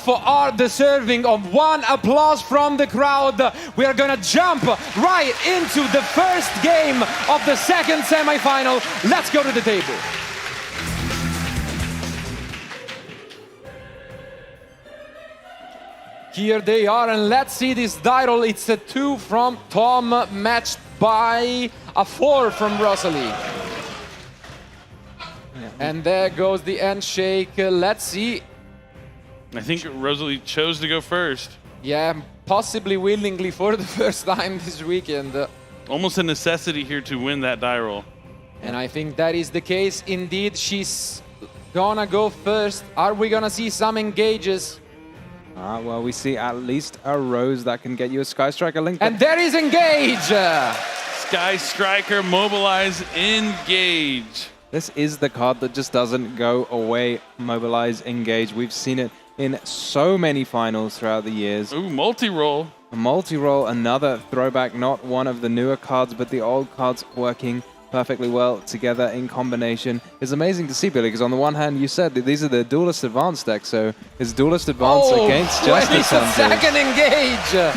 are deserving of one applause from the crowd. We are gonna jump right into the first game of the second semi-final. Let's go to the table. Here they are, and let's see this die roll. It's a 2 from Tom, matched by a 4 from Rosalie. And there goes the handshake. Let's see. I think Rosalie chose to go first. Yeah, possibly willingly for the first time this weekend. Almost a necessity here to win that die roll. And I think that is the case. Indeed, she's gonna go first. Are we gonna see some engages? Well, we see at least a Rose that can get you a Sky Striker link. And there is engage! Sky Striker, mobilize, engage. This is the card that just doesn't go away. Mobilize, engage. We've seen it in so many finals throughout the years. Ooh, multi-roll. A multi-roll, another throwback, not one of the newer cards, but the old cards working perfectly well together in combination. It's amazing to see, Billy, because on the one hand, you said that these are the Duelist Advanced deck, so is Duelist Advanced against Justice Hunters. Second engage!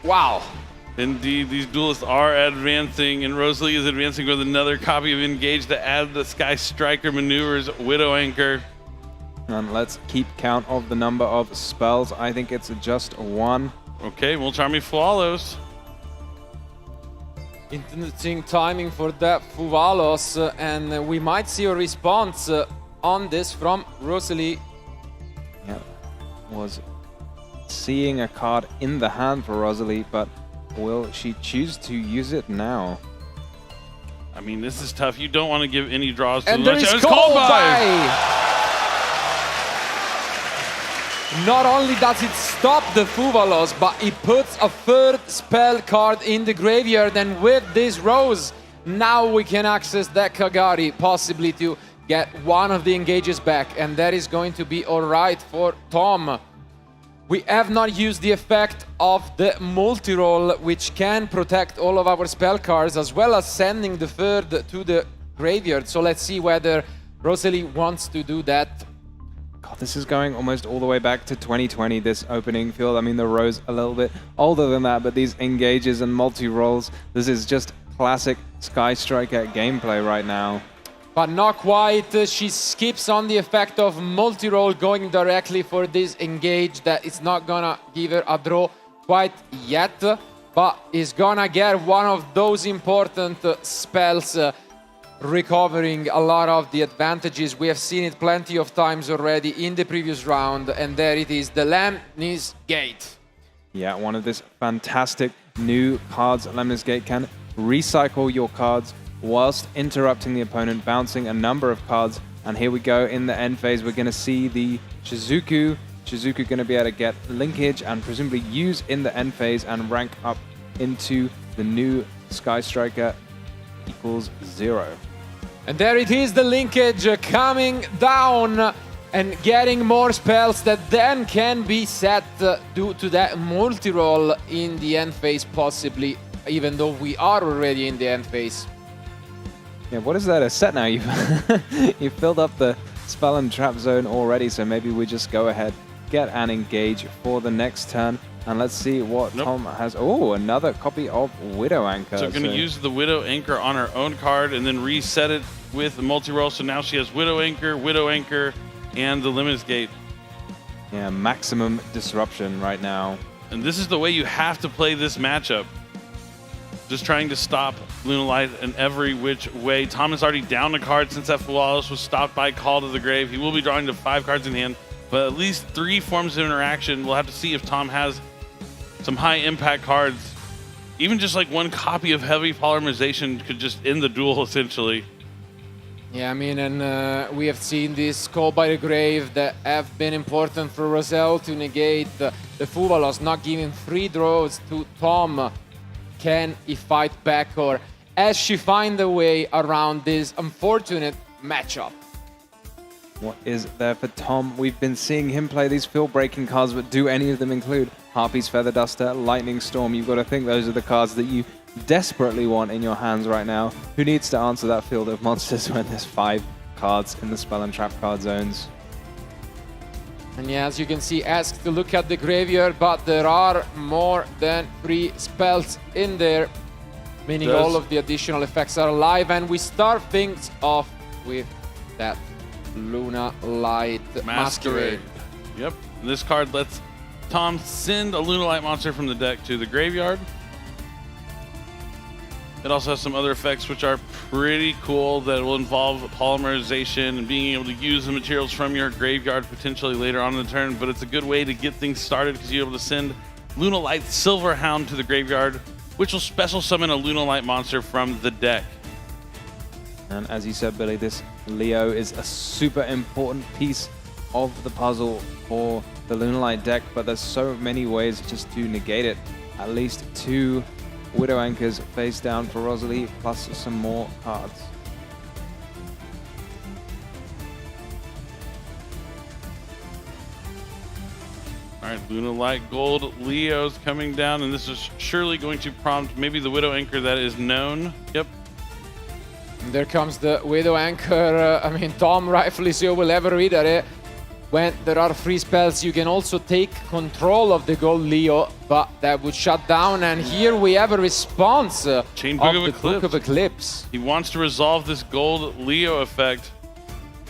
Wow. Indeed, these duelists are advancing, and Rosalie is advancing with another copy of Engage to add the Sky Striker maneuvers, Widow Anchor. And let's keep count of the number of spells. I think it's just 1. Okay, well, Charmy follows. Interesting timing for that Fuvalos, and we might see a response on this from Rosalie. Yeah, was seeing a card in the hand for Rosalie, but will she choose to use it now? I mean, this is tough. You don't want to give any draws to And the there is It's Cold Buy! Not only does it stop the Fuvalos, but it puts a third spell card in the graveyard, and with this Rose, now we can access that Kagari, possibly to get one of the engages back, and that is going to be alright for Tom. We have not used the effect of the multi-roll, which can protect all of our spell cards, as well as sending the third to the graveyard. So let's see whether Rosalie wants to do that. God, this is going almost all the way back to 2020, this opening field. I mean, the Rose a little bit older than that, but these engages and multi-rolls, this is just classic Sky Striker gameplay right now. But not quite. She skips on the effect of multi-roll, going directly for this engage that it's not gonna give her a draw quite yet, but is gonna get one of those important spells, recovering a lot of the advantages. We have seen it plenty of times already in the previous round, and there it is, the Lemnis Gate. Yeah, one of this fantastic new cards. Lemnis Gate can recycle your cards whilst interrupting the opponent, bouncing a number of cards. And here we go in the end phase. We're going to see the Shizuku. Shizuku going to be able to get linkage and presumably use in the end phase and rank up into the new Sky Striker equals 0. And there it is, the linkage coming down and getting more spells that then can be set due to that multi-roll in the end phase, possibly, even though we are already in the end phase. Yeah, what is that a set now? You filled up the spell and trap zone already, so maybe we just go ahead, get an engage for the next turn, and let's see what Tom has. Oh, another copy of Widow Anchor. So going to use the Widow Anchor on her own card and then reset it with the multi-roll. So now she has Widow Anchor, and the Lemnis Gate. Yeah, maximum disruption right now. And this is the way you have to play this matchup. Just trying to stop Lunalight in every which way. Tom is already down a card since that Fuvalos was stopped by Call to the Grave. He will be drawing to 5 cards in hand, but at least 3 forms of interaction. We'll have to see if Tom has some high impact cards. Even just like one copy of Heavy Polymerization could just end the duel essentially. Yeah, I mean, and we have seen this Call by the Grave that have been important for Roselle to negate the Fuvalos, not giving free draws to Tom. Can he fight back, or as she find a way around this unfortunate matchup? What is there for Tom? We've been seeing him play these field-breaking cards, but do any of them include Harpy's Feather Duster, Lightning Storm? You've got to think those are the cards that you desperately want in your hands right now. Who needs to answer that field of monsters when there's 5 cards in the spell and trap card zones? And yeah, as you can see, asked to look at the graveyard, but there are more than 3 spells in there, meaning all of the additional effects are alive. And we start things off with that Lunalight Masquerade. Yep, this card lets Tom send a Lunalight monster from the deck to the graveyard. It also has some other effects which are pretty cool that will involve polymerization and being able to use the materials from your graveyard potentially later on in the turn, but it's a good way to get things started because you're able to send Lunalight Silverhound to the graveyard, which will special summon a Lunalight monster from the deck. And as you said, Billy, this Leo is a super important piece of the puzzle for the Lunalight deck, but there's so many ways just to negate it. At least 2 Widow Anchors face down for Rosalie, plus some more cards. All right, Lunalight Gold Leo's coming down, and this is surely going to prompt maybe the Widow Anchor that is known. Yep. And there comes the Widow Anchor. I mean, Tom rightfully so will ever read at it. When there are 3 spells, you can also take control of the Gold Leo, but that would shut down. And here we have a response Chain of Book the Book of Eclipse. He wants to resolve this Gold Leo effect.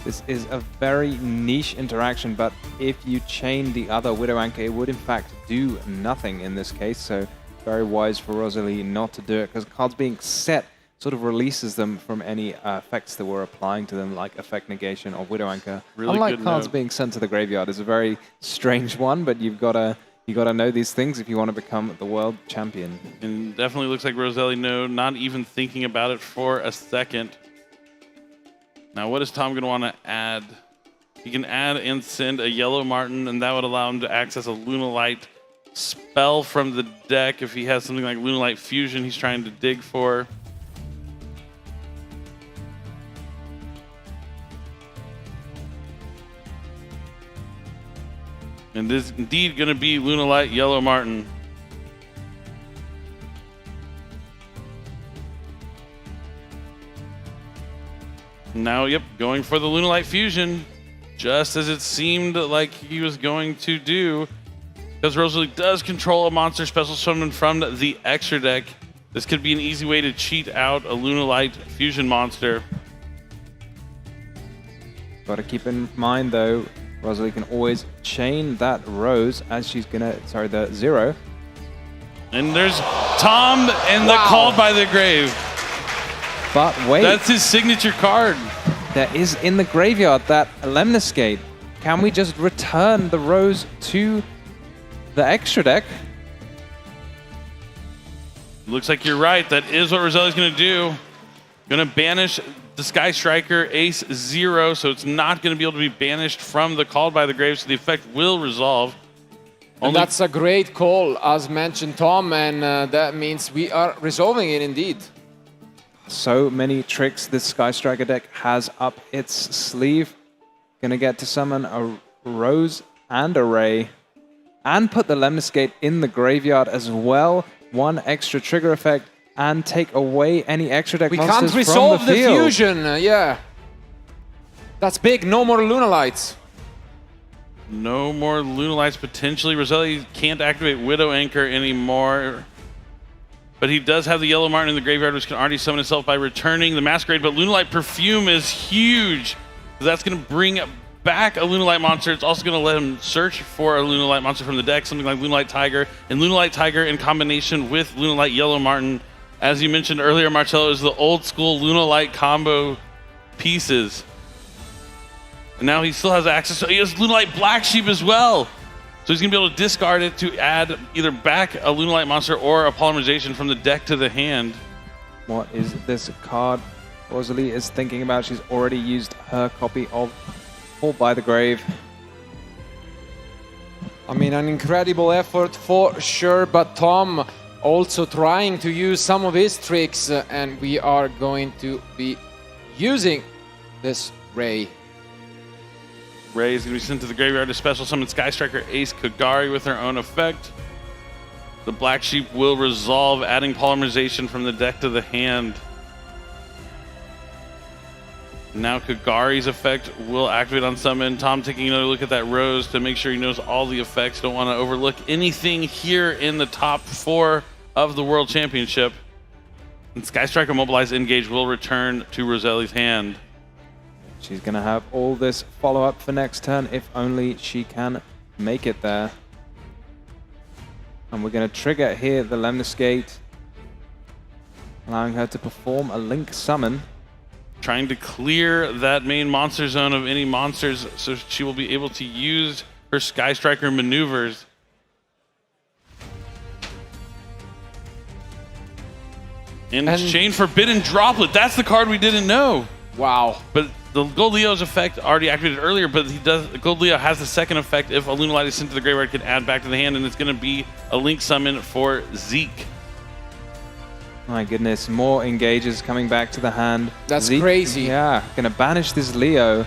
This is a very niche interaction, but if you chain the other Widow Anchor, it would in fact do nothing in this case. So very wise for Rosalie not to do it, because cards being set sort of releases them from any effects that we're applying to them, like effect negation or Widow Anchor. Really Unlike good cards note. being sent to the graveyard is a very strange one, but you've got to know these things if you want to become the world champion. And definitely looks like Rosalie no, not even thinking about it for a second. Now, what is Tom going to want to add? He can add and send a Yellow Martin, and that would allow him to access a Lunalight spell from the deck if he has something like Lunalight Fusion he's trying to dig for. And this is indeed going to be Lunalight Yellow Martin. Now, yep, going for the Lunalight Fusion, just as it seemed like he was going to do. Because Rosalie does control a monster special summon from the extra deck. This could be an easy way to cheat out a Lunalight Fusion monster. Got to keep in mind, though, Rosalie can always chain that Rose as she's gonna, sorry, the 0. And there's Tom and the Wow. Called by the Grave. But wait, That's his signature card. there is in the graveyard that Lemniscate. Can we just return the Rose to the extra deck? Looks like you're right. That is what Rosalie's going to do. Going to banish the Sky Striker Ace 0, so it's not going to be able to be banished from the Called by the Grave, so the effect will resolve. And that's a great call, as mentioned, Tom, and that means we are resolving it indeed. So many tricks this Sky Striker deck has up its sleeve. Gonna get to summon a Rose and a Ray, and put the Lemniscate in the graveyard as well. 1 extra trigger effect, and take away any extra deck We monsters can't from resolve the field. fusion, yeah. That's big, no more Lunalights. No more Lunalights potentially. Rosalie can't activate Widow Anchor anymore. But he does have the Yellow Martin in the graveyard, which can already summon itself by returning the Masquerade. But Lunalight Perfume is huge. That's going to bring back a Lunalight monster. It's also going to let him search for a Lunalight monster from the deck, something like Lunalight Tiger. And Lunalight Tiger in combination with Lunalight Yellow Martin, as you mentioned earlier, Marcello, is the old school Lunalight combo pieces. And now he still has access to, he has Lunalight Black Sheep as well. So he's going to be able to discard it to add either back a Lunalight monster or a polymerization from the deck to the hand. What is this card Rosalie is thinking about? She's already used her copy of Called by the Grave. I mean, an incredible effort for sure, but Tom also trying to use some of his tricks, and we are going to be using this Ray. Ray is going to be sent to the graveyard to special summon Sky Striker Ace Kagari with her own effect. The Black Sheep will resolve, adding polymerization from the deck to the hand. Now Kagari's effect will activate on summon. Tom taking another look at that Rose to make sure he knows all the effects. Don't want to overlook anything here in the top 4 of the World Championship. And Sky Striker Mobilize Engage will return to Rosalie's hand. She's going to have all this follow-up for next turn if only she can make it there. And we're going to trigger here the Lemnis Gate, allowing her to perform a Link Summon. Trying to clear that main monster zone of any monsters so she will be able to use her Sky Striker maneuvers. And Chain Forbidden Droplet, that's the card we didn't know. Wow. But the Gold Leo's effect already activated earlier, but Gold Leo has the second effect. If a Lunalight is sent to the graveyard, it can add back to the hand, and it's going to be a Link Summon for Zeke. My goodness, more engages coming back to the hand. That's Zeke, crazy. Yeah, going to banish this Leo.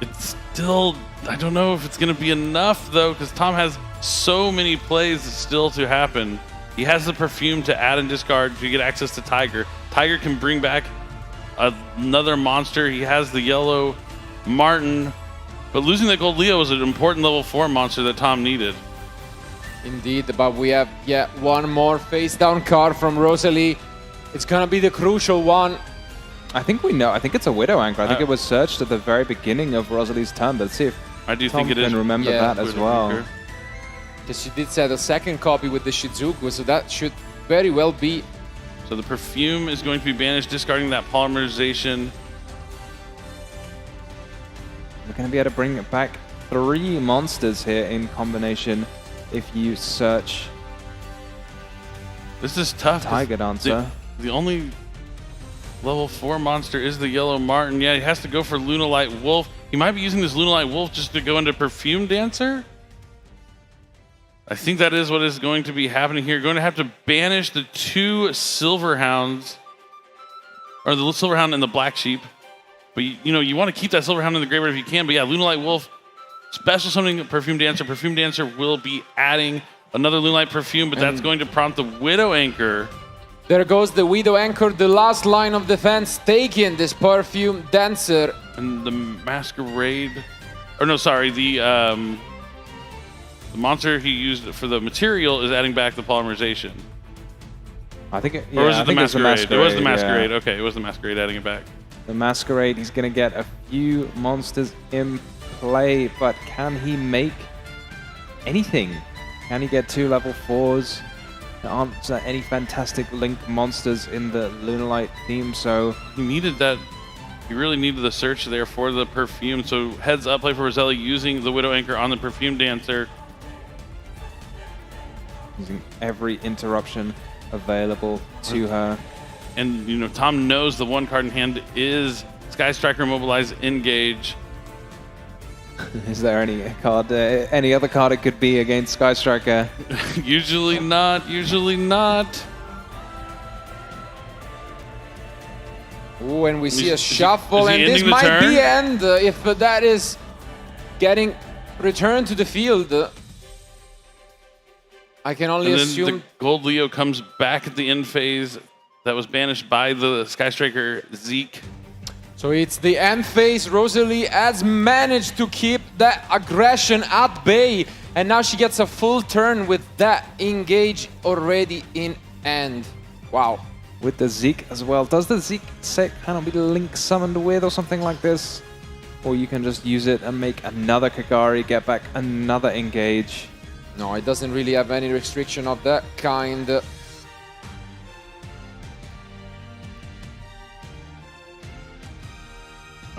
It's still, I don't know if it's going to be enough, though, because Tom has so many plays still to happen. He has the Perfume to add and discard to get access to Tiger. Tiger can bring back another monster. He has the yellow Martin, but losing the Gold Leo was an important level 4 monster that Tom needed. Indeed, but we have yet one more face-down card from Rosalie. It's gonna be the crucial one. I think we know. I think it's a Widow Anchor. I think it was searched at the very beginning of Rosalie's turn. Let's see if I do Tom think it is. can remember that as well. Because she did set a second copy with the Shizuku, so that should very well be. So the Perfume is going to be banished, discarding that polymerization. We're going to be able to bring back 3 monsters here in combination if you search. This is tough. Tiger Dancer. The only level 4 monster is the Yellow Martin. Yeah, he has to go for Lunalight Wolf. He might be using this Lunalight Wolf just to go into Perfume Dancer. I think that is what is going to be happening here. Going to have to banish the 2 Silver Hounds, or the Silver Hound and the Black Sheep. But you want to keep that Silver Hound in the graveyard if you can. But yeah, Lunalight Wolf, special summoning Perfume Dancer. Perfume Dancer will be adding another Lunalight Perfume, but that's going to prompt the Widow Anchor. There goes the Widow Anchor, the last line of defense, taking this Perfume Dancer. And the Masquerade, or no, sorry, the monster he used for the material is adding back the polymerization. I think it, or was I it the think Masquerade? It was the Masquerade. Yeah. Okay, it was the Masquerade adding it back. The Masquerade, he's going to get a few monsters in play, but can he make anything? Can he get 2 level 4s? There aren't any fantastic Link monsters in the Lunalight theme, so he needed that. He really needed the search there for the Perfume. So heads up play for Rosalie using the Widow Anchor on the Perfume Dancer. Using every interruption available to her. And Tom knows the 1 card in hand is Sky Striker Mobilize Engage. Is there any card, any other card it could be against Sky Striker? Usually not. Usually not. Ooh, and we see a shuffle, is he and this ending the might turn? be end if that is getting returned to the field. I can only And then assume. the Gold Leo comes back at the end phase that was banished by the Sky Striker Zeke. So it's the end phase. Rosalie has managed to keep that aggression at bay, and now she gets a full turn with that engage already in end. Wow. With the Zeke as well. Does the Zeke set kind of be Link summoned with or something like this? Or you can just use it and make another Kagari, get back another engage. No, it doesn't really have any restriction of that kind. I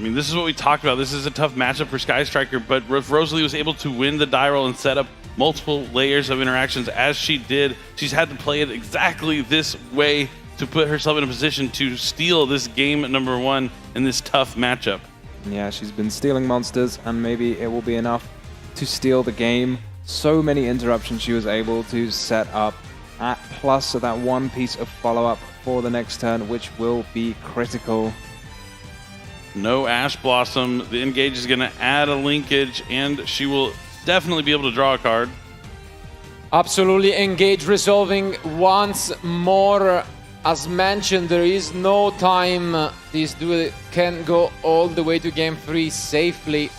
mean, this is what we talked about. This is a tough matchup for Sky Striker, but if Rosalie was able to win the die roll and set up multiple layers of interactions as she did, she's had to play it exactly this way to put herself in a position to steal this game number 1 in this tough matchup. Yeah, she's been stealing monsters, and maybe it will be enough to steal the game. So many interruptions she was able to set up, plus that 1 piece of follow-up for the next turn, which will be critical. No Ash Blossom. The engage is going to add a linkage, and she will definitely be able to draw a card. Absolutely engage, resolving once more as mentioned, there is no time. This duel can go all the way to game 3 safely.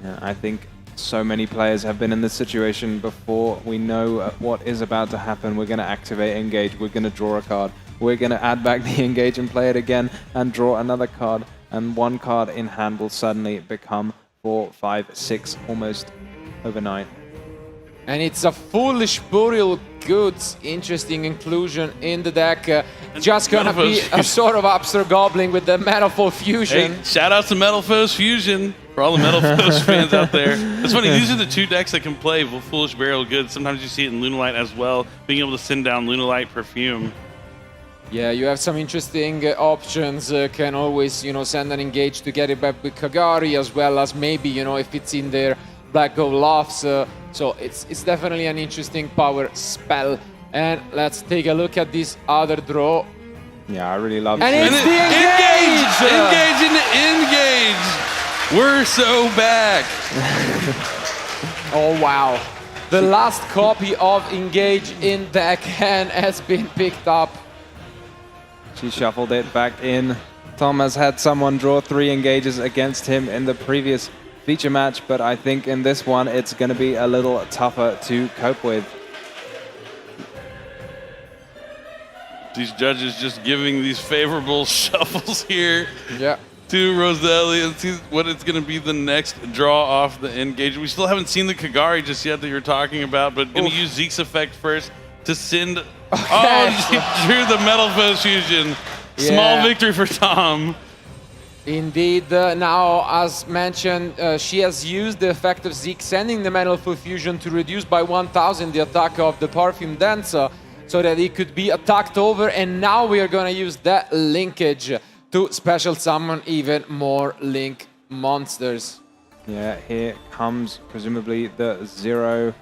Yeah, I think so many players have been in this situation before. We know what is about to happen. We're going to activate Engage. We're going to draw a card. We're going to add back the Engage and play it again and draw another card. And one card in hand will suddenly become 4, 5, 6 almost overnight. And it's a foolish burial goods. Interesting inclusion in the deck. Just gonna be a sort of Upster Goblin with the Metal Foe Fusion. Hey, shout out to Metal Foe's Fusion for all the Metal Foe's fans out there. It's funny, these are the 2 decks that can play Foolish Burial Goods. Sometimes you see it in Lunalight as well, being able to send down Lunalight Perfume. Yeah, you have some interesting options. Can always, you know, send an Engage to get it back with Kagari, as well as maybe, you know, if it's in there, Black Gold Lofts. So it's definitely an interesting power spell. And let's take a look at this other draw. Yeah, I really love it. And it's the Engage! Engage into Engage! We're so back! Oh, wow. The last copy of Engage in deck hand has been picked up. She shuffled it back in. Tom has had someone draw 3 Engages against him in the previous feature match, but I think in this one it's going to be a little tougher to cope with. These judges just giving these favorable shuffles here to Rosalie and see what it's going to be the next draw off the Engage. We still haven't seen the Kagari just yet that you're talking about, but going to use Zeke's effect first to send... Oh, she drew the Metal Foe Fusion. Small victory for Tom. Indeed, now as mentioned, she has used the effect of Zeke sending the Metal Foe Fusion to reduce by 1000 the attack of the Perfume Dancer so that it could be attacked over, and now we are going to use that linkage to special summon even more Link monsters. Yeah, here comes presumably the 0.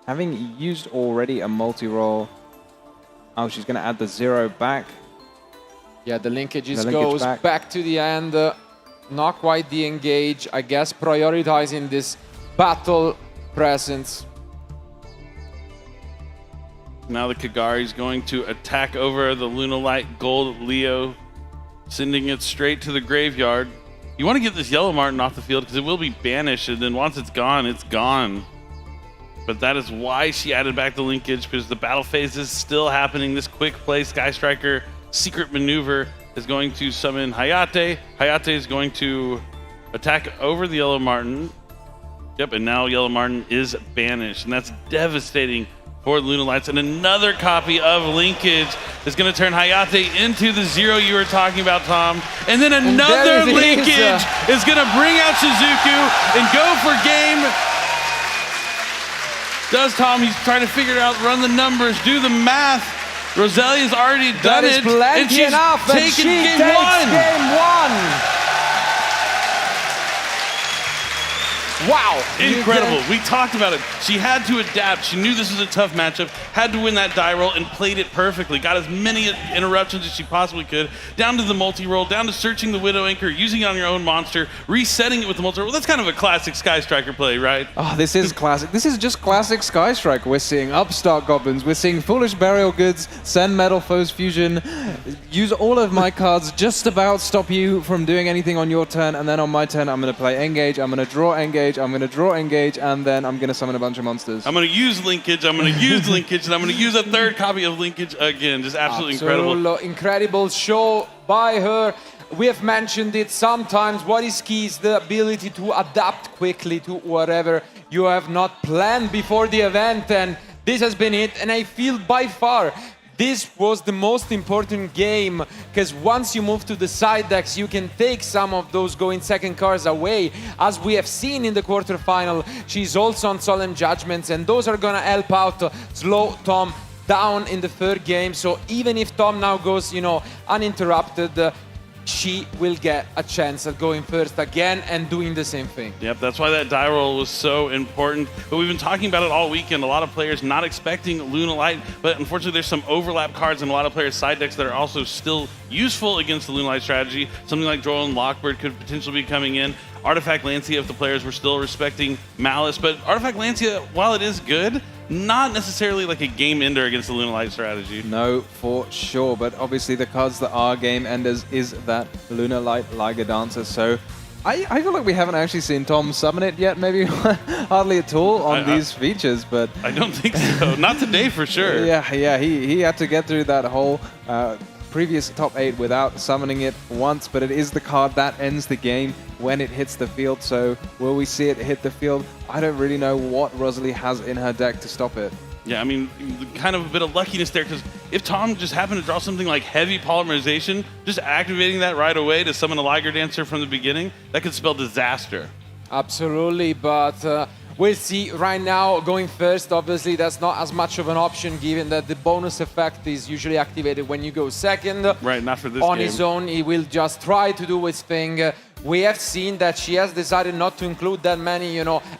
Having used already a multi-roll. Oh, she's going to add the 0 back. Yeah, the linkage goes back to the end. Not quite the Engage, I guess, prioritizing this battle presence. Now the Kagari is going to attack over the Lunalight Gold Leo, sending it straight to the graveyard. You want to get this Yellow Martin off the field because it will be banished, and then once it's gone, it's gone. But that is why she added back the linkage, because the battle phase is still happening. This quick play Sky Striker secret maneuver is going to summon Hayate. Hayate is going to attack over the Yellow Martin. Yep, and now Yellow Martin is banished, and that's devastating for Lunalights. And another copy of linkage is going to turn Hayate into the 0 you were talking about, Tom. And then another linkage is going to bring out Shizuku and go for game. Does Tom, he's trying to figure it out, run the numbers, do the math. Rosalie has already done it, and she's taken game 1. Wow. Incredible. We talked about it. She had to adapt. She knew this was a tough matchup, had to win that die roll, and played it perfectly. Got as many interruptions as she possibly could, down to the multi-roll, down to searching the Widow Anchor, using it on your own monster, resetting it with the multi-roll. That's kind of a classic Sky Striker play, right? Oh, this is classic. This is just classic Sky Striker. We're seeing Upstart Goblins. We're seeing Foolish Burial Goods, send Metal Foe's Fusion, use all of my cards, just about stop you from doing anything on your turn, and then on my turn, I'm going to play Engage, I'm going to draw Engage, I'm going to draw Engage, and then I'm going to summon a bunch of monsters. I'm going to use Linkage, I'm going to use Linkage, and I'm going to use a third copy of Linkage again. Just absolutely incredible. Incredible show by her. We have mentioned it sometimes. What is key is the ability to adapt quickly to whatever you have not planned before the event, and this has been it. And I feel by far this was the most important game, because once you move to the side decks, you can take some of those going second cards away. As we have seen in the quarterfinal, she's also on Solemn Judgments, and those are gonna help out slow Tom down in the third game. So even if Tom now goes, you know, uninterrupted, she will get a chance at going first again and doing the same thing. Yep, that's why that die roll was so important. But we've been talking about it all weekend. A lot of players not expecting Lunalight, but unfortunately there's some overlap cards in a lot of players' side decks that are also still useful against the Lunalight strategy. Something like Droll and Lockbird could potentially be coming in. Artifact Lancia if the players were still respecting Malice. But Artifact Lancia, while it is good, not necessarily like a game ender against the Lunalight strategy. No, for sure. But obviously the cards that are game enders is that Lunalight Liger Dancer. So I feel like we haven't actually seen Tom summon it yet, maybe hardly at all on these features, but... I don't think so. Not today for sure. Yeah, he had to get through that whole previous top 8 without summoning it once, but it is the card that ends the game when it hits the field, so will we see it hit the field? I don't really know what Rosalie has in her deck to stop it. Yeah, I mean, kind of a bit of luckiness there, because if Tom just happened to draw something like heavy polymerization, just activating that right away to summon a Liger Dancer from the beginning, that could spell disaster. Absolutely, but we'll see right now going first. Obviously, that's not as much of an option given that the bonus effect is usually activated when you go second. Right, not for this On game. his own, he will just try to do his thing. We have seen that she has decided not to include that many,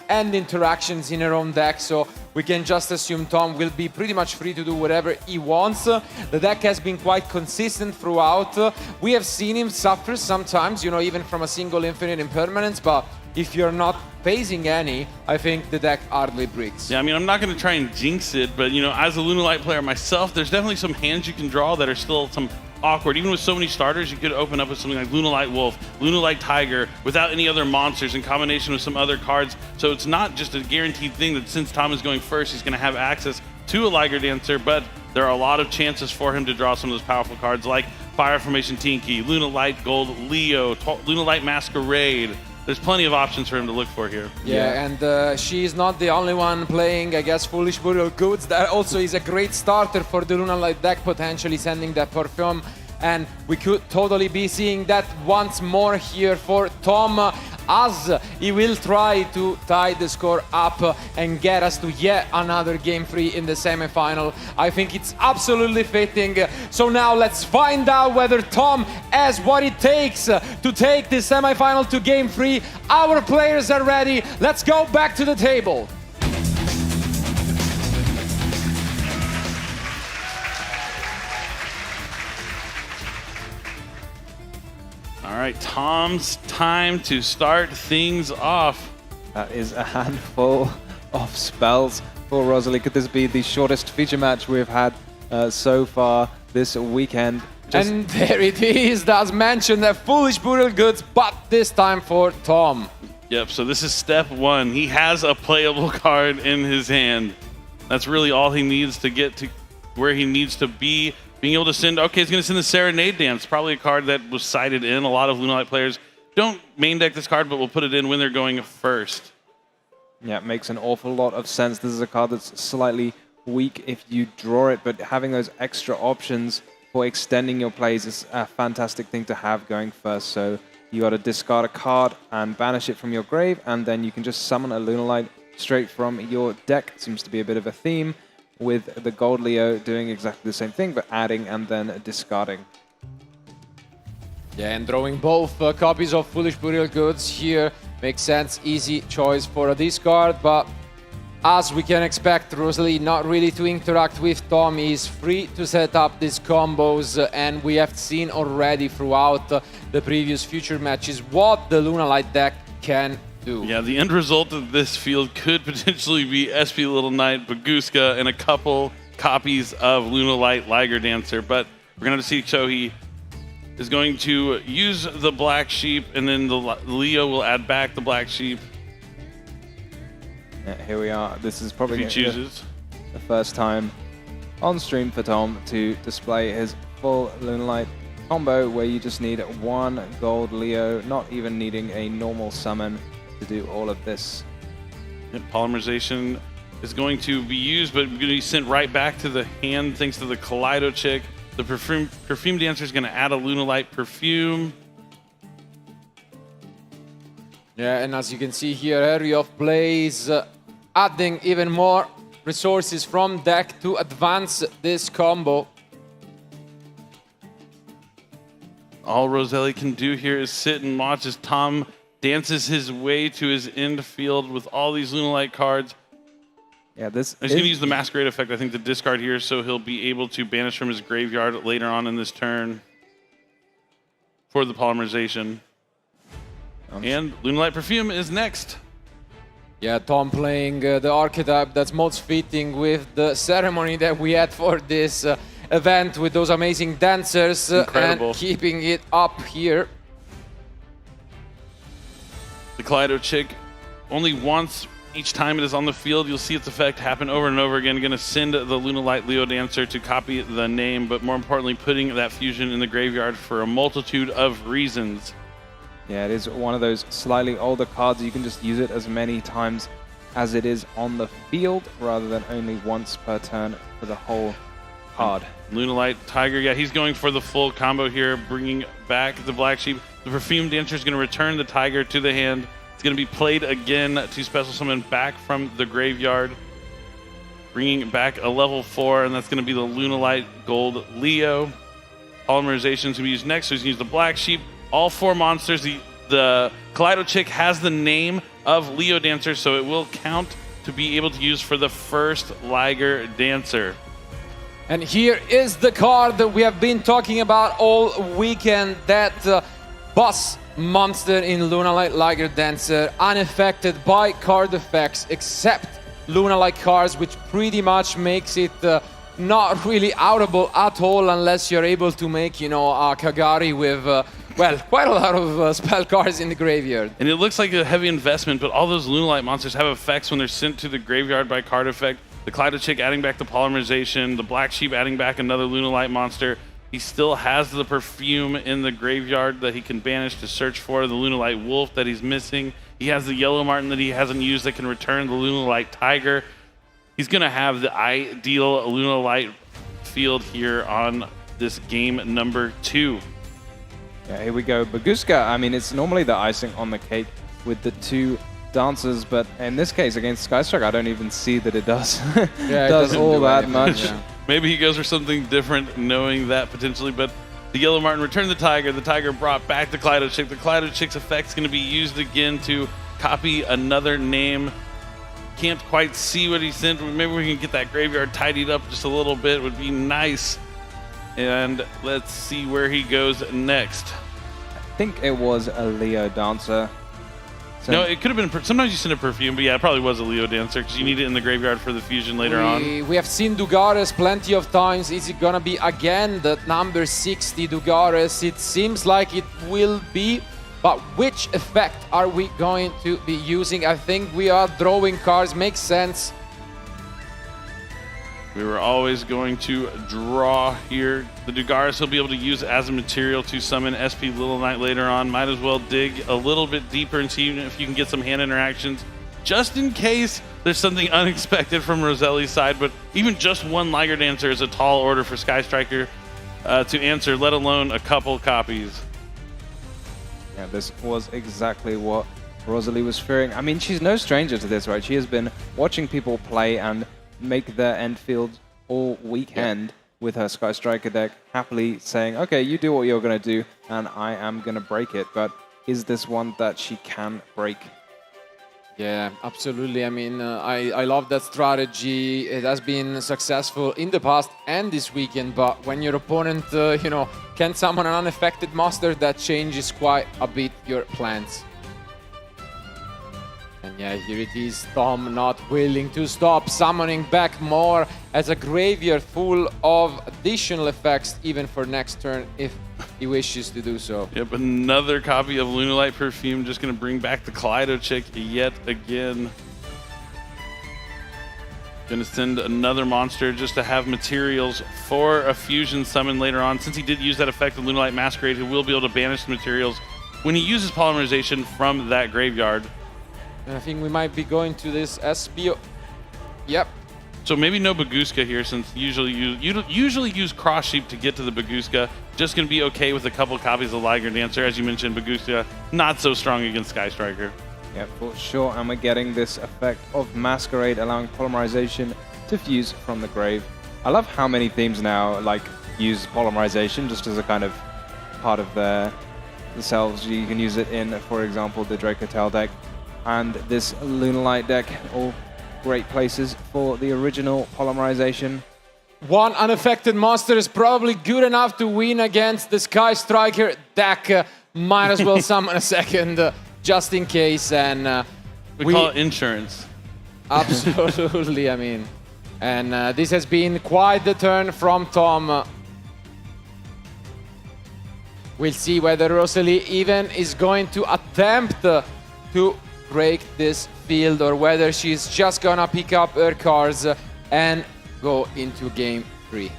end interactions in her own deck, so we can just assume Tom will be pretty much free to do whatever he wants. The deck has been quite consistent throughout. We have seen him suffer sometimes, even from a single infinite impermanence, but if you're not facing any, I think the deck hardly breaks. Yeah, I mean, I'm not going to try and jinx it, but, as a Lunalight player myself, there's definitely some hands you can draw that are still some awkward. Even with so many starters, you could open up with something like Lunalight Wolf, Lunalight Tiger, without any other monsters in combination with some other cards. So it's not just a guaranteed thing that since Tom is going first, he's going to have access to a Liger Dancer, but there are a lot of chances for him to draw some of those powerful cards like Fire Formation Tinky, Lunalight Gold Leo, Lunalight Masquerade. There's plenty of options for him to look for here. Yeah, and she's not the only one playing, I guess, Foolish Burial Goods. That also is a great starter for the Lunalight deck, potentially sending that Perfume. And we could totally be seeing that once more here for Tom, as he will try to tie the score up and get us to yet another game 3 in the semi-final. I think it's absolutely fitting. So now let's find out whether Tom has what it takes to take the semi-final to game 3. Our players are ready. Let's go back to the table. All right, Tom's time to start things off. That is a handful of spells for Rosalie. Could this be the shortest feature match we've had so far this weekend? And there it is, as mentioned, the Foolish Burial Goods, but this time for Tom. Yep, so this is step 1. He has a playable card in his hand. That's really all he needs to get to where he needs to be. Being able to send, okay, he's going to send the Serenade Dance, probably a card that was cited in. A lot of Lunalight players don't main deck this card, but will put it in when they're going first. Yeah, it makes an awful lot of sense. This is a card that's slightly weak if you draw it, but having those extra options for extending your plays is a fantastic thing to have going first. So you got to discard a card and banish it from your grave, and then you can just summon a Lunalight straight from your deck. Seems to be a bit of a theme, with the Gold Leo doing exactly the same thing, but adding and then discarding. Yeah, and drawing both copies of Foolish Burial Goods here makes sense. Easy choice for a discard, but as we can expect, Rosalie not really to interact with Tom. He's free to set up these combos, and we have seen already throughout the previous future matches what the Lunalight deck can do. Yeah, the end result of this field could potentially be SP Little Knight, Baguska, and a couple copies of Lunalight Liger Dancer, but we're going to see Shohei is going to use the Black Sheep, and then the Leo will add back the Black Sheep. Yeah, here we are. This is probably If he chooses. the first time on stream for Tom to display his full Lunalight combo, where you just need one Gold Leo, not even needing a normal summon to do all of this. Polymerization is going to be used, but going to be sent right back to the hand thanks to the Kaleido Chick. The Perfume Dancer is going to add a Lunalight Perfume. Yeah, and as you can see here, area of plays, adding even more resources from deck to advance this combo. All Rosalie can do here is sit and watch as Tom dances his way to his end field with all these Lunalight cards. Yeah, this He's going to use the Masquerade effect, I think, to discard here, so he'll be able to banish from his graveyard later on in this turn for the polymerization. And Lunalight Perfume is next. Yeah, Tom playing the archetype that's most fitting with the ceremony that we had for this event with those amazing dancers Incredible. and keeping it up here. The Kaleido Chick, only once each time it is on the field, you'll see its effect happen over and over again. Going to send the Lunalight Leo Dancer to copy the name, but more importantly, putting that fusion in the graveyard for a multitude of reasons. Yeah, it is one of those slightly older cards. You can just use it as many times as it is on the field, rather than only once per turn for the whole card. Lunalight Tiger, yeah, he's going for the full combo here, bringing back the Black Sheep. The Perfume Dancer is going to return the Tiger to the hand. It's going to be played again to special summon back from the graveyard, bringing back a level 4, and that's going to be the Lunalight Gold Leo. Polymerization is going to be used next, so he's going to use the Black Sheep. All 4 monsters, the Kaleido Chick has the name of Leo Dancer, so it will count to be able to use for the first Liger Dancer. And here is the card that we have been talking about all weekend, that boss monster in Lunalight Liger Dancer, unaffected by card effects except Lunalight cards, which pretty much makes it not really outable at all unless you're able to make, you know, a Kagari with, well, quite a lot of spell cards in the graveyard. And it looks like a heavy investment, but all those Lunalight monsters have effects when they're sent to the graveyard by card effect. The Kaleido Chick adding back the Polymerization, the Black Sheep adding back another Lunalight monster. He still has the Perfume in the graveyard that he can banish to search for, the Lunalight Wolf that he's missing. He has the Yellow Marten that he hasn't used that can return the Lunalight Tiger. He's going to have the ideal Lunalight field here on this game number 2. Yeah, here we go. Baguska, I mean, it's normally the icing on the cake with the 2 dancers, but in this case against Skystrike, I don't even see that it does Yeah, does all that much. Yeah. Maybe he goes for something different, knowing that potentially, but the Yellow Marten returned the Tiger. The Tiger brought back the Kaleido Chick. The Kaleido Chick's effect is going to be used again to copy another name. Can't quite see what he sent. Maybe we can get that graveyard tidied up just a little bit. Would be nice. And let's see where he goes next. I think it was a Leo Dancer. So No, it could have been. Sometimes you send a Perfume, but yeah, it probably was a Leo Dancer because you need it in the graveyard for the fusion later on. We have seen Dugares plenty of times. Is it gonna be again the number 60 Dugares? It seems like it will be, but which effect are we going to be using? I think we are drawing cards. Makes sense. We were always going to draw here. The Dugares he'll be able to use as a material to summon SP Little Knight later on. Might as well dig a little bit deeper and see if you can get some hand interactions, just in case there's something unexpected from Rosalie's side. But even just one Liger Dancer is a tall order for Sky Striker to answer, let alone a couple copies. yeah, this was exactly what Rosalie was fearing. I mean, she's no stranger to this, right? She has been watching people play and make their end field all weekend with her Sky Striker deck, happily saying, okay, you do what you're going to do, and I am going to break it. But is this one that she can break? Yeah, absolutely. I mean, I love that strategy. It has been successful in the past and this weekend, but when your opponent, you know, can summon an unaffected monster, that changes quite a bit your plans. And yeah, here it is, Tom not willing to stop, summoning back more as a graveyard full of additional effects, even for next turn if he wishes to do so. Yep, another copy of Lunalight Perfume, just going to bring back the Kaleido Chick yet again. Going to send another monster just to have materials for a fusion summon later on. Since he did use that effect of Lunalight Masquerade, he will be able to banish the materials when he uses Polymerization from that graveyard. And I think we might be going to this SPO. Yep. So maybe no Baguska here, since usually you usually use Cross Sheep to get to the Baguska. Just going to be okay with a couple copies of Liger Dancer. As you mentioned, Baguska not so strong against Sky Striker. Yeah, for sure. And we're getting this effect of Masquerade, allowing Polymerization to fuse from the grave. I love how many themes now like use Polymerization just as a kind of part of their themselves. You can use it in, for example, the Dracotel deck and this Lunalight deck. All great places for the original Polymerization. One unaffected monster is probably good enough to win against the Sky Striker deck. Might as well summon a second just in case. And we call it insurance. Absolutely, I mean. And this has been quite the turn from Tom. We'll see whether Rosalie even is going to attempt to break this field or whether she's just gonna pick up her cards and go into game 3.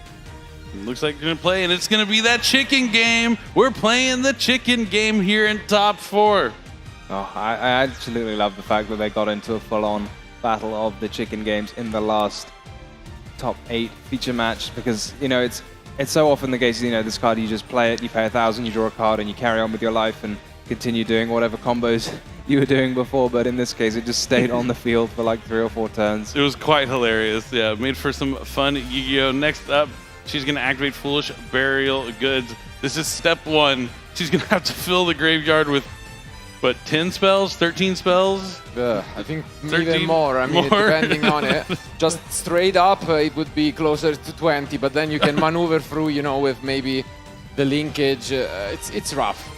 Looks like you're gonna play, and it's gonna be that chicken game. We're playing the chicken game here in top 4. Oh, I absolutely love the fact that they got into a full-on battle of the chicken games in the last top 8 feature match, because, you know, it's so often the case, you know, this card, you just play it, you pay 1,000, you draw a card, and you carry on with your life and continue doing whatever combos you were doing before. But in this case, it just stayed on the field for like 3 or 4 turns. It was quite hilarious. Yeah, made for some fun Yu-Gi-Oh! Next up, she's going to activate Foolish Burial Goods. This is step 1. She's going to have to fill the graveyard with, what, 10 spells? 13 spells? I think even more. I mean, depending on it. Just straight up, it would be closer to 20, but then you can maneuver through, you know, with maybe the linkage. It's rough.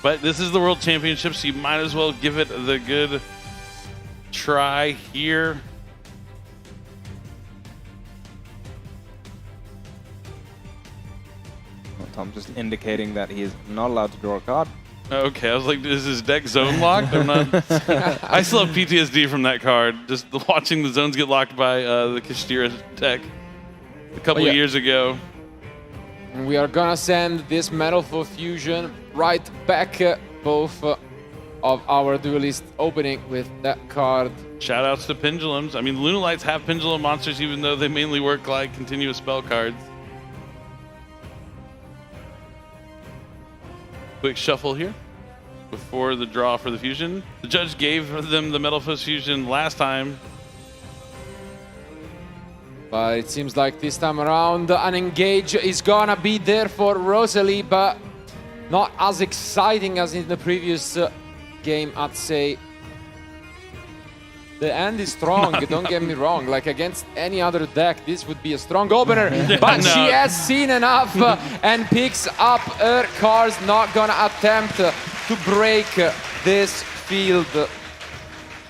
But this is the World Championship, so you might as well give it the good try here. Tom just indicating that he is not allowed to draw a card. Okay, I was like, is his deck zone locked? I'm not. I still have PTSD from that card. Just watching the zones get locked by the Kashtira deck a couple of years ago. We are gonna send this Metalful Fusion right back, both of our duelists opening with that card. Shout outs to Pendulums. I mean, Lunalights have Pendulum monsters, even though they mainly work like continuous spell cards. Quick shuffle here before the draw for the fusion. The judge gave them the Metalful Fusion last time. But it seems like this time around, an engage is gonna be there for Rosalie, but not as exciting as in the previous game, I'd say. The end is strong, don't get me wrong. Like against any other deck, this would be a strong opener. But she has seen enough and picks up her cards. Not gonna attempt to break this field.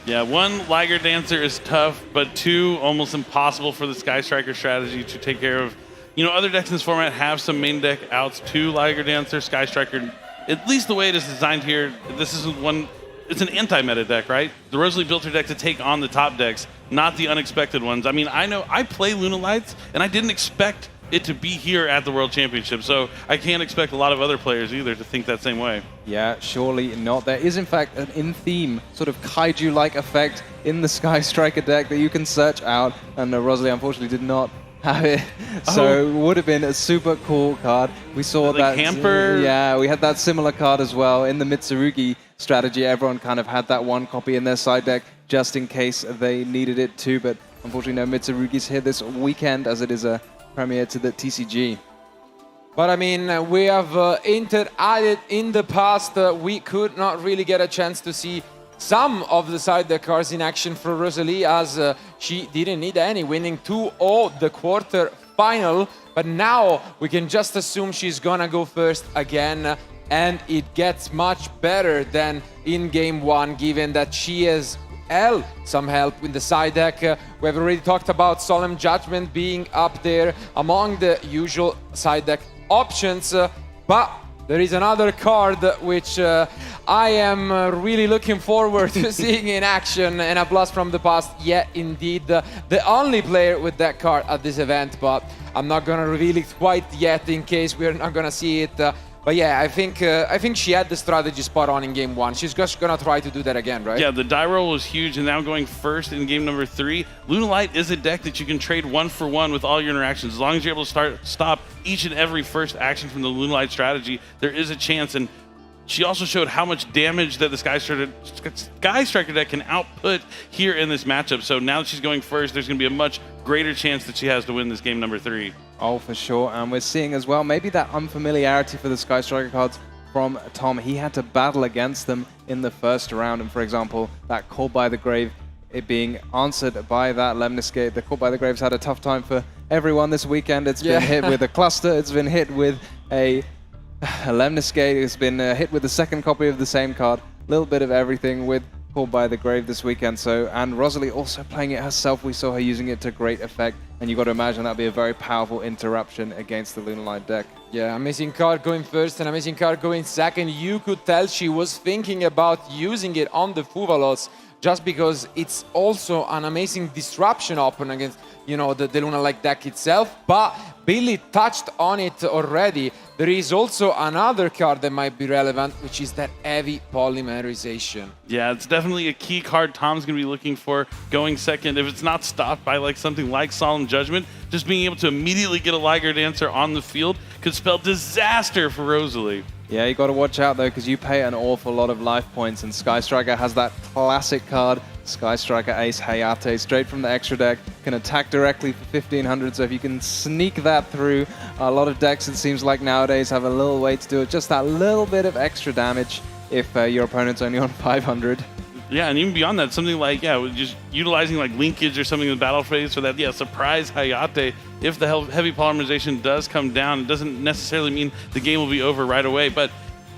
Yeah, 1, Liger Dancer is tough, but 2, almost impossible for the Sky Striker strategy to take care of. You know, other decks in this format have some main deck outs to Liger Dancer, Sky Striker. At least the way it is designed here, this isn't one. It's an anti-meta deck, right? The Rosalie built her deck to take on the top decks, not the unexpected ones. I mean, I know I play Lunalights, and I didn't expect it to be here at the World Championship, so I can't expect a lot of other players either to think that same way. Yeah, surely not. There is, in fact, an in-theme sort of kaiju-like effect in the Sky Striker deck that you can search out, and Rosalie unfortunately did not have it. So it would have been a super cool card. We saw that. Camper. Yeah, we had that similar card as well in the Mitsurugi strategy. Everyone kind of had that one copy in their side deck just in case they needed it too, but unfortunately no Mitsurugi's here this weekend as it is a premiere to the TCG. But I mean, we have added in the past, we could not really get a chance to see some of the side deck cards in action for Rosalie, as she didn't need any, winning 2-0 the quarter final. But now we can just assume she's gonna go first again, and it gets much better than in game 1, given that she has some help with the side deck. We have already talked about Solemn Judgment being up there among the usual side deck options, but there is another card which I am really looking forward to seeing in action, and a blast from the past. Yeah, indeed, the only player with that card at this event, but I'm not gonna reveal it quite yet in case we're not gonna see it. But yeah, I think she had the strategy spot on in game 1. She's just gonna try to do that again, right? Yeah, the die roll was huge, and now going first in game number 3. Lunalight is a deck that you can trade 1-for-1 with all your interactions. As long as you're able to stop each and every first action from the Lunalight strategy, there is a chance. And she also showed how much damage that the Sky Striker deck can output here in this matchup. So now that she's going first, there's going to be a much greater chance that she has to win this game number 3. Oh, for sure. And we're seeing as well maybe that unfamiliarity for the Sky Striker cards from Tom. He had to battle against them in the first round. And for example, that Call by the Grave, it being answered by that Lemniscate. The Call by the Grave's had a tough time for everyone this weekend. It's been hit with a cluster. It's been hit with a Lemniscate. It's been hit with the second copy of the same card. little bit of everything with Called by the Grave this weekend. So, and Rosalie also playing it herself. We saw her using it to great effect. And you got to imagine that'd be a very powerful interruption against the Lunalight deck. Yeah, amazing card going first and amazing card going second. You could tell she was thinking about using it on the Fuvalos just because it's also an amazing disruption option against, you know, the Lunalight deck itself. But Billy touched on it already. There is also another card that might be relevant, which is that heavy polymerization. Yeah, it's definitely a key card Tom's going to be looking for going second. If it's not stopped by like something like Solemn Judgment, just being able to immediately get a Liger Dancer on the field could spell disaster for Rosalie. Yeah, you got to watch out though, because you pay an awful lot of life points, and Sky Striker has that classic card, Sky Striker Ace Hayate, straight from the extra deck, can attack directly for 1500, so if you can sneak that through, a lot of decks, it seems like nowadays, have a little way to do it, just that little bit of extra damage if your opponent's only on 500. Yeah, and even beyond that, something like, just utilizing like linkage or something in the battle phase for that, surprise Hayate. If the heavy polymerization does come down, it doesn't necessarily mean the game will be over right away, but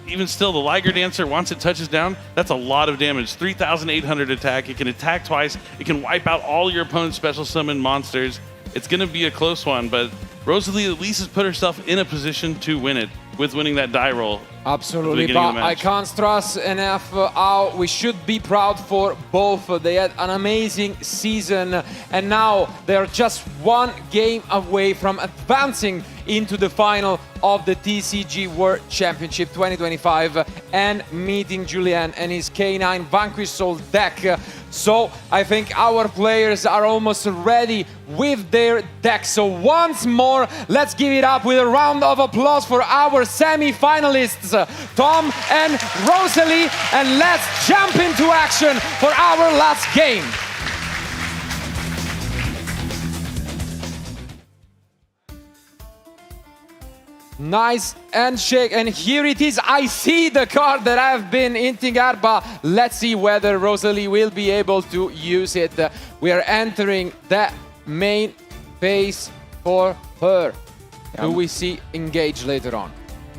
even still, the Liger Dancer, once it touches down, that's a lot of damage. 3,800 attack, it can attack twice, it can wipe out all your opponent's special summon monsters. It's going to be a close one, but Rosalie at least has put herself in a position to win it with winning that die roll. Absolutely, but I can't stress enough how we should be proud for both. They had an amazing season, and now they're just one game away from advancing into the final of the TCG World Championship 2025 and meeting Julien and his K9 Vanquish Soul deck. So I think our players are almost ready with their deck. So once more, let's give it up with a round of applause for our semi-finalists, Tom and Rosalie, and let's jump into action for our last game. Nice handshake, and here it is. I see the card that I've been hinting at, but let's see whether Rosalie will be able to use it. We are entering the main phase for her. Who we see engage later on.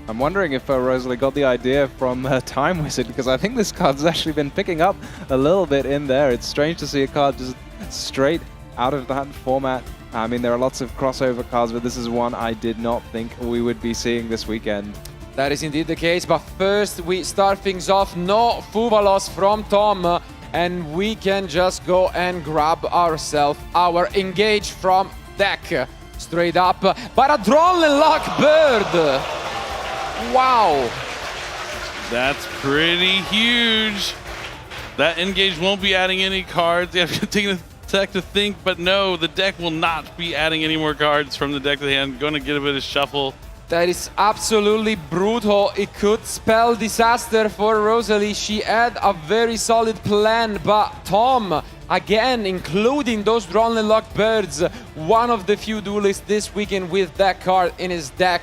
I'm wondering if Rosalie got the idea from Time Wizard, because I think this card's actually been picking up a little bit in there. It's strange to see a card just straight out of that format. I mean, there are lots of crossover cards, but this is one I did not think we would be seeing this weekend. That is indeed the case, but first we start things off. No Fuvalos from Tom, and we can just go and grab ourselves our engage from deck. Straight up, but a Lunalight bird. Wow. That's pretty huge. That engage won't be adding any cards. You have to take a sec to think, but no, the deck will not be adding any more cards from the deck to the hand. Going to get a bit of shuffle. That is absolutely brutal. It could spell disaster for Rosalie. She had a very solid plan, but Tom, again, including those Lunalight birds, one of the few duelists this weekend with that card in his deck,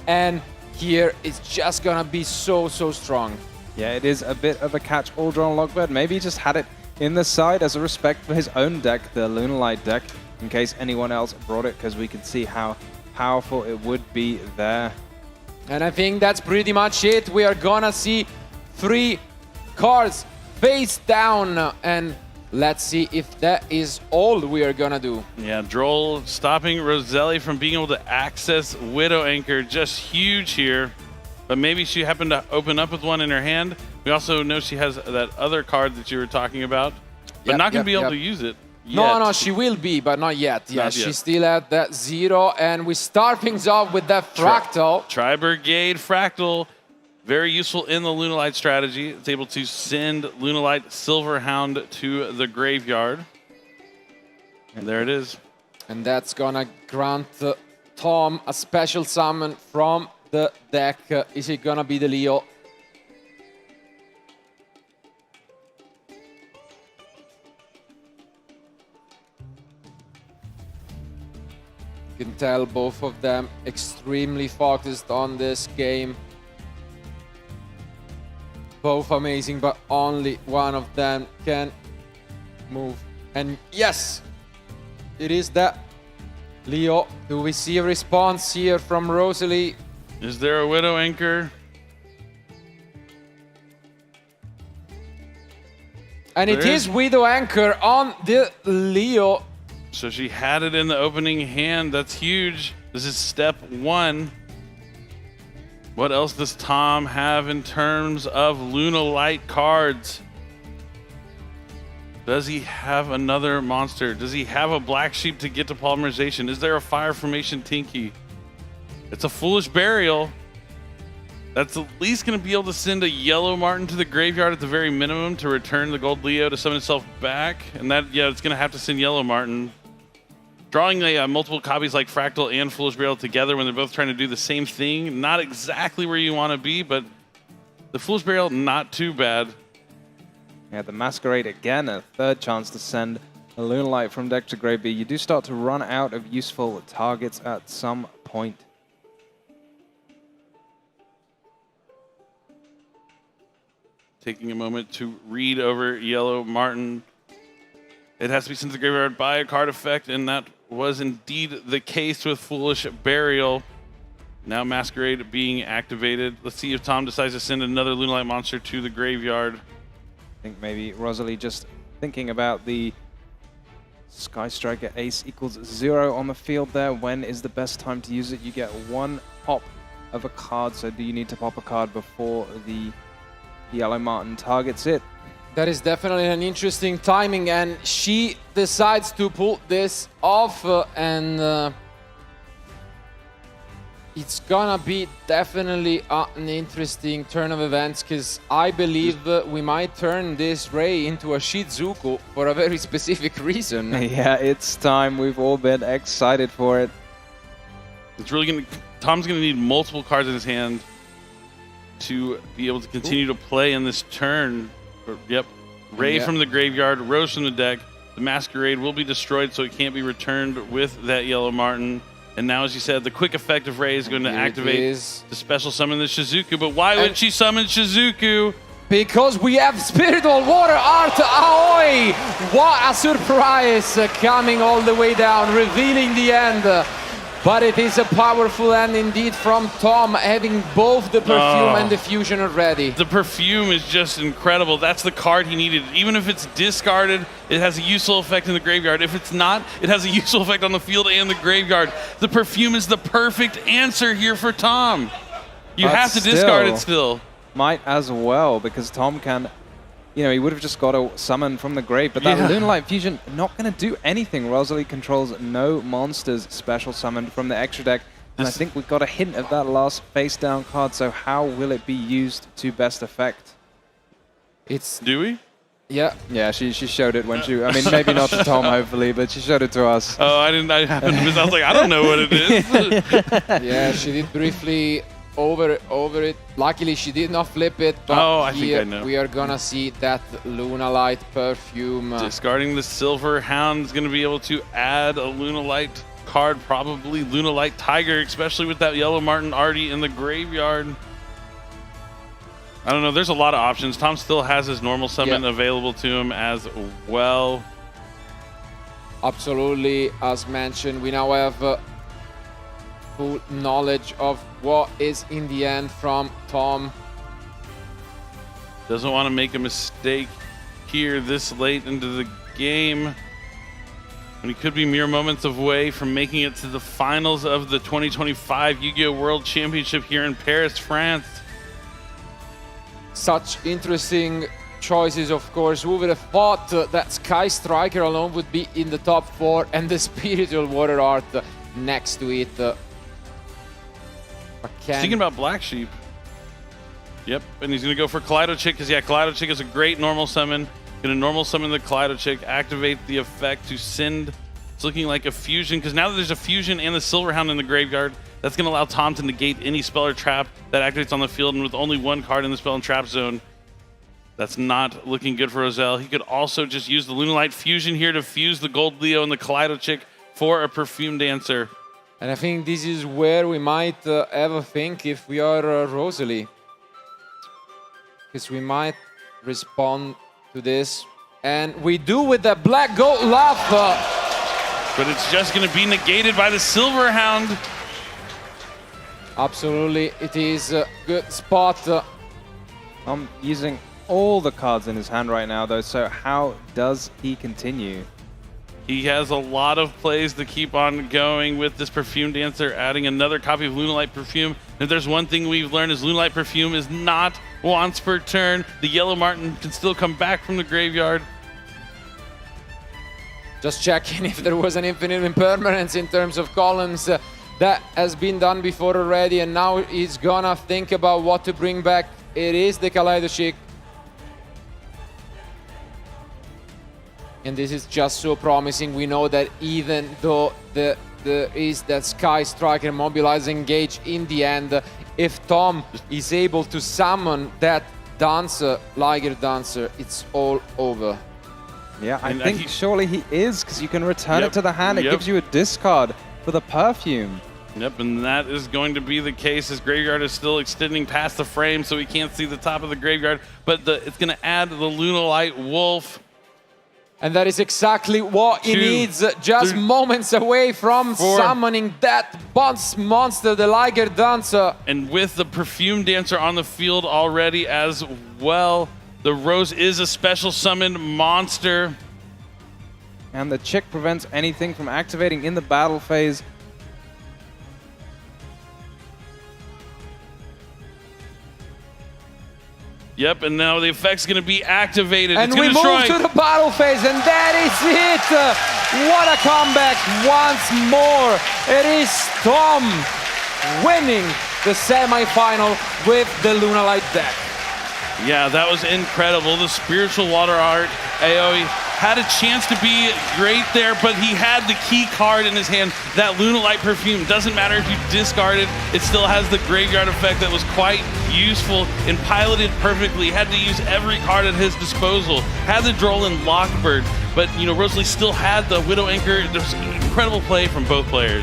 and here it's just gonna be so strong. Yeah, it is a bit of a catch-all Lunalight bird. Maybe he just had it in the side as a respect for his own deck, the Lunalight deck, in case anyone else brought it, because we could see how powerful it would be there. And I think that's pretty much it. We are gonna see 3 cards face down, and let's see if that is all we are gonna do. Yeah, Droll stopping Roselle from being able to access Widow Anchor, just huge here. But maybe she happened to open up with one in her hand. We also know she has that other card that you were talking about, but not going to be able to use it yet. No, she will be, but not yet. Yeah, she still at that 0, and we start things off with that Fractal. Tri-Brigade Fractal, very useful in the Lunalight strategy. It's able to send Lunalight Silverhound to the graveyard. And there it is. And that's going to grant Tom a special summon from the deck. Is it gonna be the Leo? You can tell both of them extremely focused on this game. Both amazing, but only one of them can move. And yes, it is that Leo. Do we see a response here from Rosalie? Is there a Widow Anchor? And it is Widow Anchor on the Leo. So she had it in the opening hand. That's huge. This is step 1. What else does Tom have in terms of Lunalight cards? Does he have another monster? Does he have a Black Sheep to get to polymerization? Is there a Fire Formation Tinky? It's a Foolish Burial. That's at least going to be able to send a Yellow Martin to the graveyard at the very minimum to return the Gold Leo to summon itself back. And that, yeah, it's going to have to send Yellow Martin. Drawing multiple copies like Fractal and Foolish Burial together when they're both trying to do the same thing. Not exactly where you want to be, but the Foolish Burial, not too bad. Yeah, the Masquerade again, a third chance to send a Lunalight from deck to grave B. You do start to run out of useful targets at some point. Taking a moment to read over Yellow Martin. It has to be sent to the graveyard by a card effect, and that was indeed the case with Foolish Burial. Now Masquerade being activated. Let's see if Tom decides to send another Lunalight monster to the graveyard. I think maybe Rosalie just thinking about the Sky Striker Ace equals 0 on the field there. When is the best time to use it? You get 1 pop of a card, so do you need to pop a card before the Yellow Martin targets it? That is definitely an interesting timing, and she decides to pull this off, and it's gonna be definitely an interesting turn of events, because I believe we might turn this Ray into a Shizuku for a very specific reason. Yeah, it's time. We've all been excited for it. It's really gonna. Tom's gonna need multiple cards in his hand to be able to continue to play in this turn. Yep, Ray from the graveyard, Rose from the deck. The Masquerade will be destroyed, so it can't be returned with that Yellow Martin. And now, as you said, the quick effect of Ray is going to activate to special summon the Shizuku. But why would she summon Shizuku? Because we have Spiritual Water Art Aoi! What a surprise coming all the way down, revealing the end. But it is a powerful end indeed from Tom, having both the Perfume and the Fusion already. The Perfume is just incredible. That's the card he needed. Even if it's discarded, it has a useful effect in the graveyard. If it's not, it has a useful effect on the field and the graveyard. The Perfume is the perfect answer here for Tom. You have to discard it still. Might as well, because Tom can... You know, he would have just got a summon from the grave, but that Lunalight Fusion not going to do anything. Rosalie controls no monsters special summoned from the extra deck. And I think we got a hint of that last face down card, so how will it be used to best effect? Do we? Yeah. Yeah, she showed it when she... I mean, maybe not to Tom, hopefully, but she showed it to us. Oh, I didn't... I was like, I don't know what it is. Yeah, she did briefly... over it. Luckily, she did not flip it, but I think I know. We are gonna see that Lunalight Perfume. Discarding the Silver Hound is going to be able to add a Lunalight card, probably Lunalight Tiger, especially with that Yellow Martin already in the graveyard. I don't know. There's a lot of options. Tom still has his normal summon available to him as well. Absolutely, as mentioned, we now have full knowledge of what is in the end from Tom. Doesn't want to make a mistake here this late into the game. And he could be mere moments away from making it to the finals of the 2025 Yu-Gi-Oh! World Championship here in Paris, France. Such interesting choices, of course. Who would have thought that Sky Striker alone would be in the top 4 and the Spiritual Water Art next to it. Thinking about Black Sheep. Yep, and he's going to go for Kaleido Chick because, Kaleido Chick is a great normal summon. Going to normal summon the Kaleido Chick, activate the effect to send. It's looking like a fusion because now that there's a fusion and the Silver Hound in the graveyard, that's going to allow Tom to negate any spell or trap that activates on the field. And with only 1 card in the spell and trap zone, that's not looking good for Roselle. He could also just use the Lunalight Fusion here to fuse the Gold Leo and the Kaleido Chick for a Perfume Dancer. And I think this is where we might ever think if we are Rosalie. Because we might respond to this. And we do with the Black Gold Laugh. But it's just going to be negated by the Silver Hound. Absolutely, it is a good spot. I'm using all the cards in his hand right now, though, so how does he continue? He has a lot of plays to keep on going with this Perfume Dancer, adding another copy of Lunalight Perfume. If there's one thing we've learned is Lunalight Perfume is not once per turn. The Yellow Martin can still come back from the graveyard. Just checking if there was an infinite impermanence in terms of columns. That has been done before already, and now he's gonna think about what to bring back. It is the Kaleido. And this is just so promising. We know that even though there is that Sky Striker Mobilize Engage in the end, if Tom is able to summon that Dancer, Liger Dancer, it's all over. Yeah, I think surely he is, because you can return it to the hand. It gives you a discard for the Perfume. Yep, and that is going to be the case. His graveyard is still extending past the frame, so he can't see the top of the graveyard, but it's going to add the Lunalight Wolf. And that is exactly what he needs, just moments away from summoning that boss monster, the Liger Dancer. And with the Perfume Dancer on the field already as well, the Rose is a special summoned monster. And the Chick prevents anything from activating in the battle phase. Yep, and now the effect's going to be activated. And we move to the battle phase, and that is it. What a comeback once more. It is Tom winning the semi-final with the Lunalight deck. Yeah, that was incredible. The Spiritual Water Art AoE had a chance to be great there, but he had the key card in his hand. That Lunalight Perfume, doesn't matter if you discard it, it still has the graveyard effect that was quite useful and piloted perfectly. Had to use every card at his disposal. Had the Droll Lockbird, but you know, Rosalie still had the Widow Anchor. There's incredible play from both players.